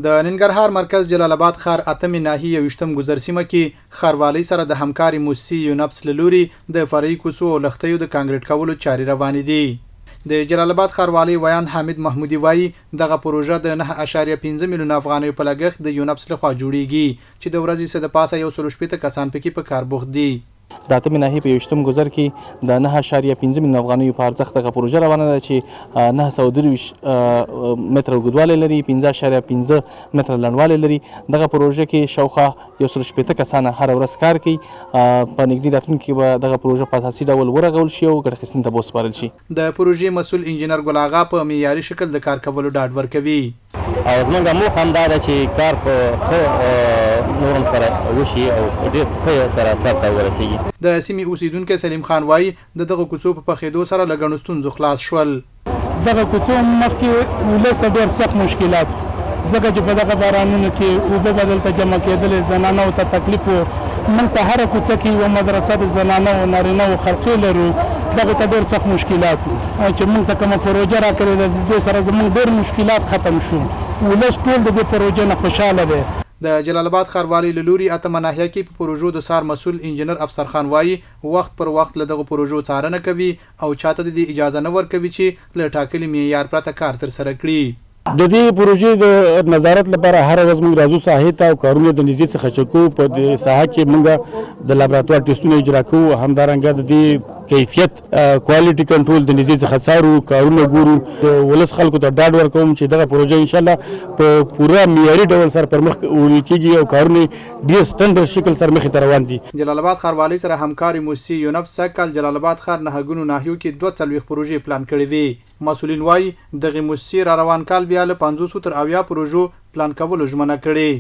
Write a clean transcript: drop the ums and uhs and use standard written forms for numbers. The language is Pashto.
د ننګرهار مرکز جلالاباد ښار اتمې ناحیې 20م ګذرسیمه کې ښاروالۍ سره د همکاري موسسې یونپس له لوري د فرعي کوڅو او لښتیو د کانکرېټ کولو چارې روانې دي. د جلالاباد ښاروالۍ ویان حامد محمودي وایي دغه پروژه د 9.5 میلیون افغانیو په لګښت د یونپس لخوا جوړیږي چې د ورځې څه د پاسه 160 کسان پکې په کار بوخت دي. د اتمې ناحیې په 20م ګذر کې د 9.5 میلیون افغانیو په ارزښت دغه پروژه روانه ده چې 923 متره اوږدوالی لري، 15.15 متره لنډوالی لري. دغه پروژه کې شاوخوا 160 کسان هره ورځ کار کوي. په نږدې راتلونکي کې به دغه پروژه په اساسي ډول ورغول شي او ګټه اخیستنې ته به وسپارل شي. د پروژې مسؤل انجینر ګل اغا په معیاري شکل د کار کولو ډاډ ورکوي. او زموږ موخه همدا ده چې کار په ښه نورم سره وشي او ډېر ښه سره سرته ورسېږي. د سیمې اوسیدونکی سلیم خان وایي د دغه کوڅو په پخېدو سره له ګڼو ستونزو خلاص شول. دغه کوڅو مخکې ولس ته ډېر سخت مشکلات ځکه چې په دغه بارانونو کې اوبه به دلته جمع کېدلې، زنانو ته تکلیف و. موږ په هره کوڅه کې یوه مدرسه د زنانو او نارینهو خلقې لرو، دغه ته ډېر سخت مشکلات وو چې موږ ته کومه پروژه راکړې ده د دې سره زموږ ډېر مشکلات ختم شو. ولس ټول د دې پروژې نه خوشحاله دی. د جلالاباد ښاروالۍ له لوري اتمه ناحیه کې په پروژو د سار مسؤل انجینر افسر خان وایي وخت پر وخت له دغه پروژو څارنه کوي او چاته د دې اجازه نه ورکوي چې له ټاکلي معیار پرته کار ترسره کړي. د دې پروژې د نظارت لپاره هر ورځ موږ راځو ساحې ته او کارونه د نږدې څخه چکو. په دې ساحه کې موږ د لابراتوار ټیسټونه اجرا کوو، همدارنګه د دې کیفیت کوالټي کنټرول د نږدې څخه څارو، کارونه ګورو. د ولس خلکو ته ډاډ ورکوم چې دغه پروژه انشاءالله په پوره معیاري ډول سره پر مخ وړل کېږي او کارونه ډېر سټنډرډ شکل سره مخې ته روان دي. جلالاباد ښاروالۍ سره همکاري موسسې یونپس سږ جلالاباد ښار 9 ګونو ناحیو کې 42 پروژې پلان کړې وي. مسؤلین وایي دغه موسسې را روان کال بیا له 500 تر 80 پروژو پلان کولو ژمنه کړې.